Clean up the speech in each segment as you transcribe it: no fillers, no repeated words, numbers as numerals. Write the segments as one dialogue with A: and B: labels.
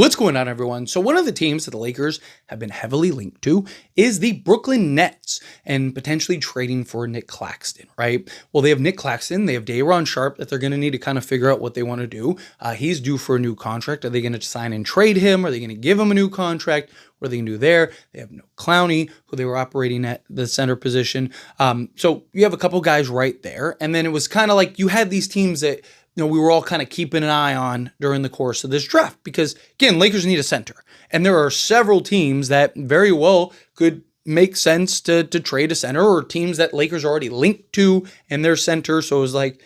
A: What's going on, everyone? So one of the teams that the Lakers have been heavily linked to is the Brooklyn Nets and potentially trading for Nic Claxton, right? Well, they have Nic Claxton, they have Day'Ron Sharpe that they're going to need to kind of figure out what they want to do. He's due for a new contract. Are they going to sign and trade him? Are they going to give him a new contract? What are they going to do there? They have Nic Claxton, who they were operating at the center position. So you have a couple guys right there. And then it was kind of like you had these teams that we were all kind of keeping an eye on during the course of this draft because, again, Lakers need a center. And there are several teams that very well could make sense to trade a center, or teams that Lakers are already linked to in their center. So it was like,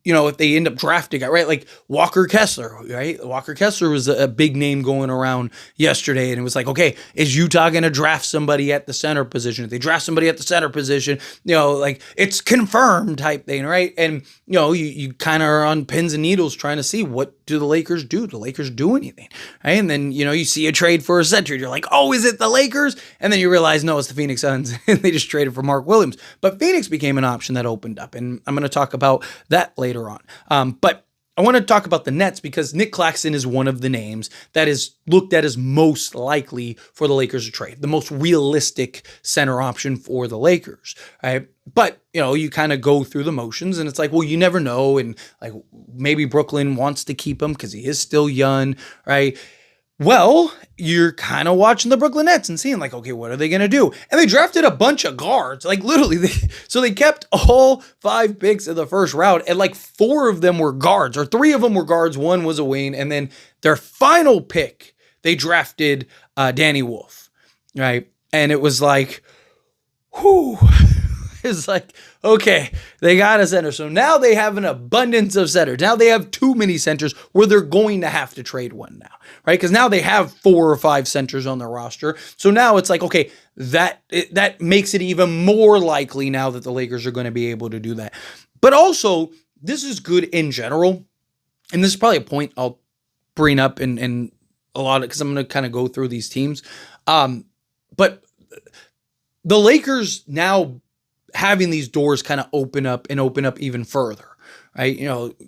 A: if they end up drafting, right? Like Walker Kessler, right? Walker Kessler was a big name going around yesterday. And it was like, okay, is Utah going to draft somebody at the center position? If they draft somebody at the center position, like it's confirmed type thing, right? And, you kind of are on pins and needles trying to see, what do the Lakers do? Do the Lakers do anything, right? And then, you see a trade for a center. You're like, oh, is it the Lakers? And then you realize, no, it's the Phoenix Suns. And they just traded for Mark Williams. But Phoenix became an option that opened up. And I'm going to talk about that later on. But I want to talk about the Nets because Nic Claxton is one of the names that is looked at as most likely for the Lakers to trade, the most realistic center option for the Lakers, right? But, you kind of go through the motions and it's like, well, you never know. And like maybe Brooklyn wants to keep him because he is still young, right? Well, you're kind of watching the Brooklyn Nets and seeing like, okay, what are they going to do? And they drafted a bunch of guards, like literally. So they kept all 5 picks in the first round, and like 4 of them were guards, or 3 of them were guards. 1 was a wing. And then their final pick, they drafted Danny Wolf, right? And it was like, whew. It's like, okay, they got a center. So now they have an abundance of centers. Now they have too many centers where they're going to have to trade one now, right? Because now they have 4 or 5 centers on their roster. So now it's like, okay, that makes it even more likely now that the Lakers are going to be able to do that. But also, this is good in general. And this is probably a point I'll bring up in a lot of, because I'm going to kind of go through these teams. But the Lakers now having these doors kind of open up even further, right?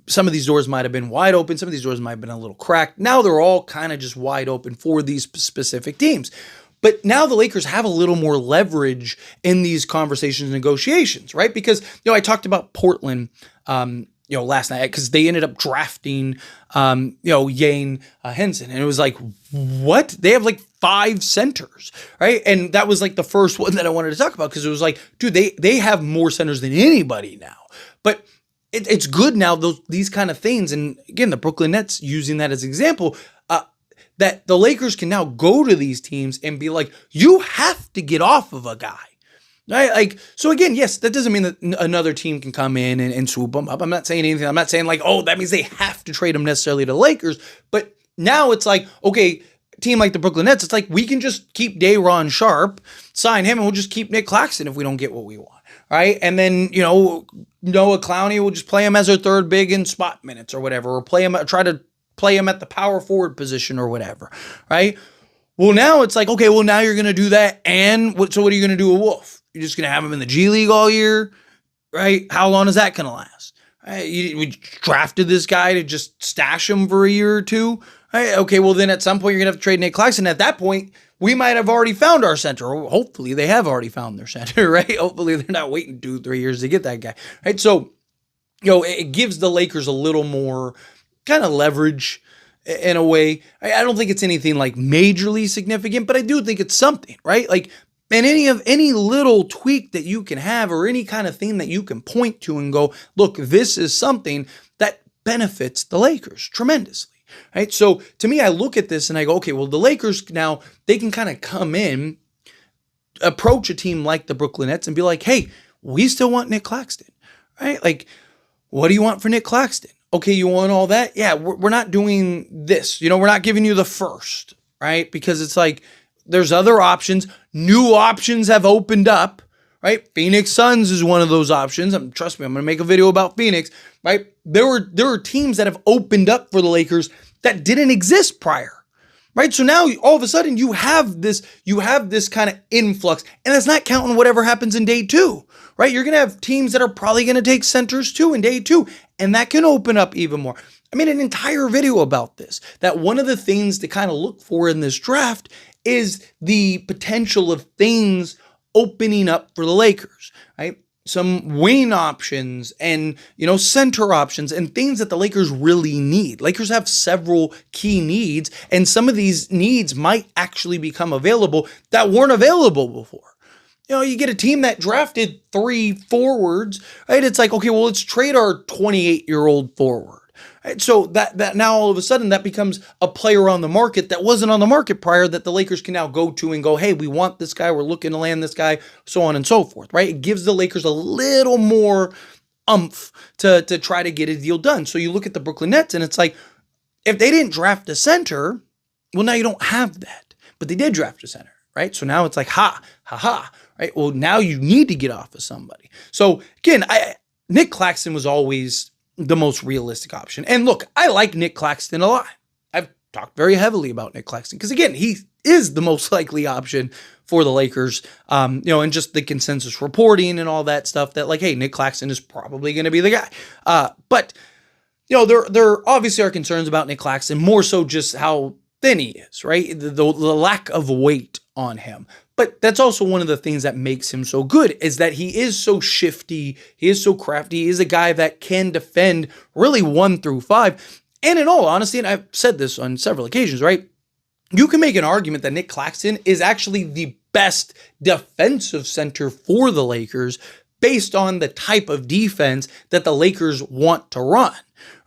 A: Some of these doors might have been wide open. Some of these doors might have been a little cracked. Now they're all kind of just wide open for these specific teams. But now the Lakers have a little more leverage in these conversations and negotiations, right? Because, I talked about Portland, last night because they ended up drafting, Yane Henson. And it was like, what? They have like 5 centers, right? And that was like the first one that I wanted to talk about because it was like, dude, they have more centers than anybody now. But it's good now, these kind of things. And again, the Brooklyn Nets using that as an example, that the Lakers can now go to these teams and be like, you have to get off of a guy. Right? Like, so again, yes, that doesn't mean that another team can come in and swoop them up. I'm not saying anything. I'm not saying like, oh, that means they have to trade them necessarily to Lakers. But now it's like, okay, a team like the Brooklyn Nets, it's like we can just keep Day'Ron Sharpe, sign him, and we'll just keep Nic Claxton if we don't get what we want. Right? And then, Noah Clowney will just play him as our third big in spot minutes or whatever, or try to play him at the power forward position or whatever. Right? Well, now it's like, okay, well, now you're going to do that. And so what are you going to do with Wolf? You're just going to have him in the G League all year, right? How long is that going to last? Right? We drafted this guy to just stash him for a year or two. Right? Okay, well, then at some point, you're going to have to trade Nic Claxton. At that point, we might have already found our center. Or hopefully, they have already found their center, right? Hopefully, they're not waiting 2-3 years to get that guy, right? So, it gives the Lakers a little more kind of leverage in a way. I don't think it's anything like majorly significant, but I do think it's something, right? Like, and any little tweak that you can have, or any kind of thing that you can point to and go, look, this is something that benefits the Lakers tremendously, right? So to me, I look at this and I go, okay, well, the Lakers now, they can kind of come in, approach a team like the Brooklyn Nets and be like, hey, we still want Nic Claxton, right? Like, what do you want for Nic Claxton? Okay, you want all that? Yeah, we're not doing this. We're not giving you the first, right? Because it's like, there's other options. New options have opened up, right? Phoenix Suns is one of those options. Trust me, I'm going to make a video about Phoenix, right? There were teams that have opened up for the Lakers that didn't exist prior, right? So now all of a sudden you have this kind of influx, and that's not counting whatever happens in day two, right? You're going to have teams that are probably going to take centers too in day two, and that can open up even more. I made an entire video about this, that one of the things to kind of look for in this draft is the potential of things opening up for the Lakers, right? Some wing options and, center options and things that the Lakers really need. Lakers have several key needs, and some of these needs might actually become available that weren't available before. You get a team that drafted 3 forwards, right? It's like, okay, well, let's trade our 28-year-old forward. Right? So that now all of a sudden that becomes a player on the market that wasn't on the market prior, that the Lakers can now go to and go, hey, we want this guy, we're looking to land this guy, so on and so forth, right? It gives the Lakers a little more oomph to try to get a deal done. So you look at the Brooklyn Nets and it's like, if they didn't draft a center, well, now you don't have that. But they did draft a center, right? So now it's like, ha, right? Well, now you need to get off of somebody. So again, Nic Claxton was always the most realistic option. And look, I like Nic Claxton a lot. I've talked very heavily about Nic Claxton because, again, he is the most likely option for the Lakers, and just the consensus reporting and all that stuff that, like, hey, Nic Claxton is probably going to be the guy. But, there obviously are concerns about Nic Claxton, more so just how thin he is, right? The lack of weight on him. But that's also one of the things that makes him so good, is that he is so shifty, he is so crafty, he is a guy that can defend really 1 through 5. And in all honesty, and I've said this on several occasions, right? You can make an argument that Nic Claxton is actually the best defensive center for the Lakers based on the type of defense that the Lakers want to run.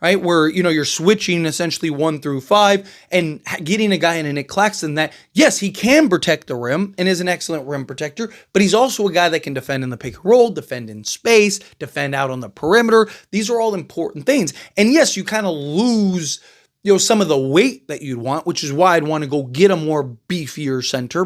A: Right, where, you're switching essentially 1 through 5 and getting a guy in a Nic Claxton that, yes, he can protect the rim and is an excellent rim protector, but he's also a guy that can defend in the pick and roll, defend in space, defend out on the perimeter. These are all important things. And yes, you kind of lose, some of the weight that you'd want, which is why I'd want to go get a more beefier center,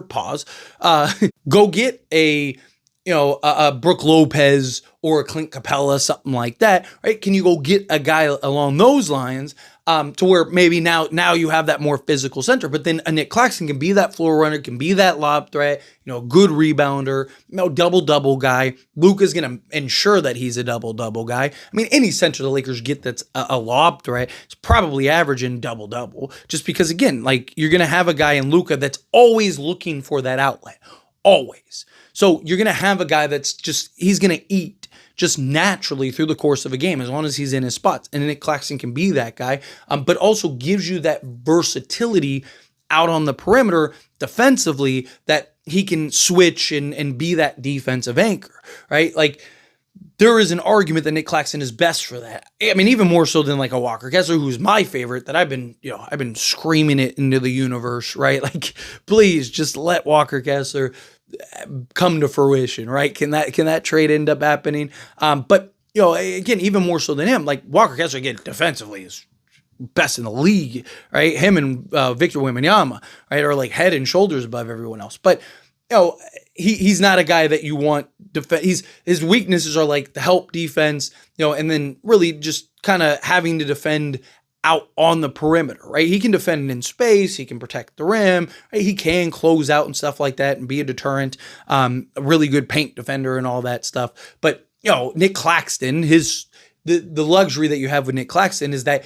A: go get a Brook Lopez or a Clint Capella, something like that, right? Can you go get a guy along those lines to where maybe now you have that more physical center, but then a Nic Claxton can be that floor runner, can be that lob threat, good rebounder, double-double guy. Luka's going to ensure that he's a double-double guy. I mean, any center the Lakers get that's a lob threat is probably averaging double-double, just because, again, like, you're going to have a guy in Luka that's always looking for that outlet, always. So you're going to have a guy that's he's going to eat just naturally through the course of a game as long as he's in his spots. And Nic Claxton can be that guy, but also gives you that versatility out on the perimeter defensively, that he can switch and be that defensive anchor, right? Like, there is an argument that Nic Claxton is best for that. I mean, even more so than like a Walker Kessler, who's my favorite, that I've been screaming it into the universe, right? Like, please just let Walker Kessler come to fruition, right? Can that trade end up happening? But again, even more so than him, like Walker Kessler, again, defensively is best in the league, right? Him and Victor Wembanyama, right, are like head and shoulders above everyone else. But he's not a guy that you want his weaknesses are like the help defense, and then really just kind of having to defend out on the perimeter, right? He can defend in space, he can protect the rim, right? He can close out and stuff like that and be a deterrent, a really good paint defender and all that stuff. But, Nic Claxton, the luxury that you have with Nic Claxton is that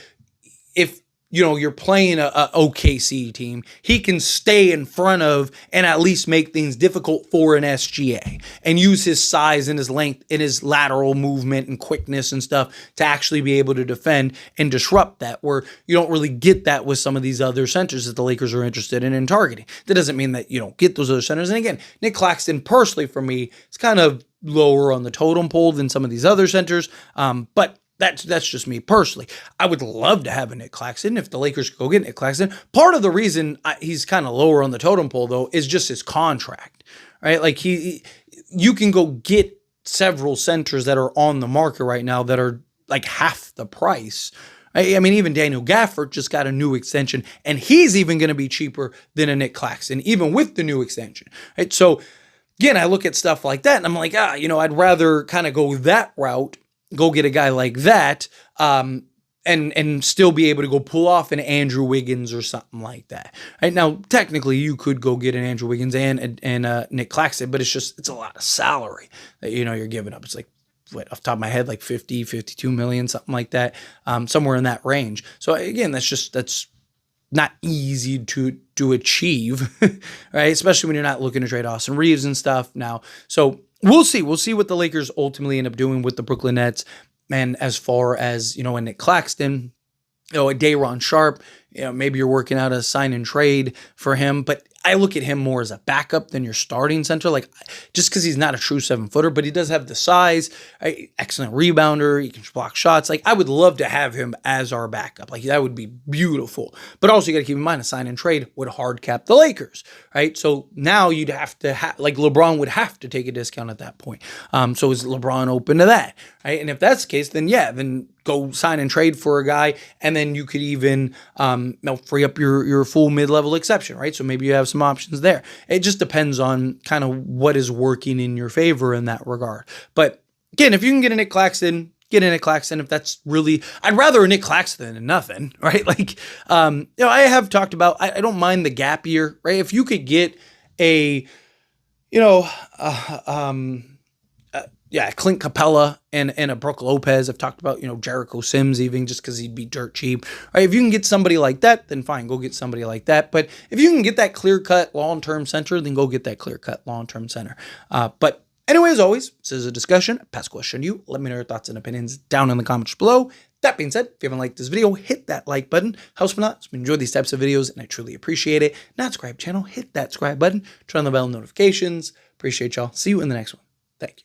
A: if you're playing a OKC team, he can stay in front of and at least make things difficult for an SGA and use his size and his length and his lateral movement and quickness and stuff to actually be able to defend and disrupt that, where you don't really get that with some of these other centers that the Lakers are interested in targeting. That doesn't mean that you don't get those other centers. And again, Nic Claxton, personally for me, is kind of lower on the totem pole than some of these other centers, but that's just me personally. I would love to have a Nic Claxton if the Lakers could go get Nic Claxton. Part of the reason he's kind of lower on the totem pole, though, is just his contract, right? Like, you can go get several centers that are on the market right now that are like half the price. I mean, even Daniel Gafford just got a new extension, and he's even going to be cheaper than a Nic Claxton, even with the new extension, right? So, again, I look at stuff like that, and I'm like, I'd rather kind of go that route, go get a guy like that, and still be able to go pull off an Andrew Wiggins or something like that. Right now, technically, you could go get an Andrew Wiggins and Nic Claxton, but it's a lot of salary that you're giving up. It's like, what, off the top of my head, like 50, 52 million, something like that, somewhere in that range. So again, that's not easy to achieve, right? Especially when you're not looking to trade Austin Reeves and stuff now. So we'll see what the Lakers ultimately end up doing with the Brooklyn Nets. And as far as, a Nic Claxton, a Day'Ron Sharpe, maybe you're working out a sign and trade for him, but I look at him more as a backup than your starting center, like just because he's not a true 7-footer, but he does have the size, excellent rebounder, he can block shots. Like I would love to have him as our backup. Like that would be beautiful. But also you got to keep in mind a sign and trade would hard cap the Lakers, right? So now you'd have to like LeBron would have to take a discount at that point. So is LeBron open to that, right? And if that's the case, then go sign and trade for a guy, and then you could even free up your full mid-level exception, right? So maybe you have some options there. It just depends on kind of what is working in your favor in that regard. But again, if you can get a Nic Claxton, get a Nic Claxton. If that's really, I'd rather a Nic Claxton than nothing, right? Like, I have talked about, I don't mind the gap year, right? If you could get a, Clint Capella and a Brook Lopez. I've talked about, Jericho Sims even just because he'd be dirt cheap. Right? If you can get somebody like that, then fine, go get somebody like that. But if you can get that clear-cut long-term center, then go get that clear-cut long-term center. But anyway, as always, this is a discussion. Pass question to you. Let me know your thoughts and opinions down in the comments below. That being said, if you haven't liked this video, hit that like button. Helps me a lot. So we enjoy these types of videos, and I truly appreciate it. Not subscribe channel, hit that subscribe button. Turn on the bell notifications. Appreciate y'all. See you in the next one. Thank you.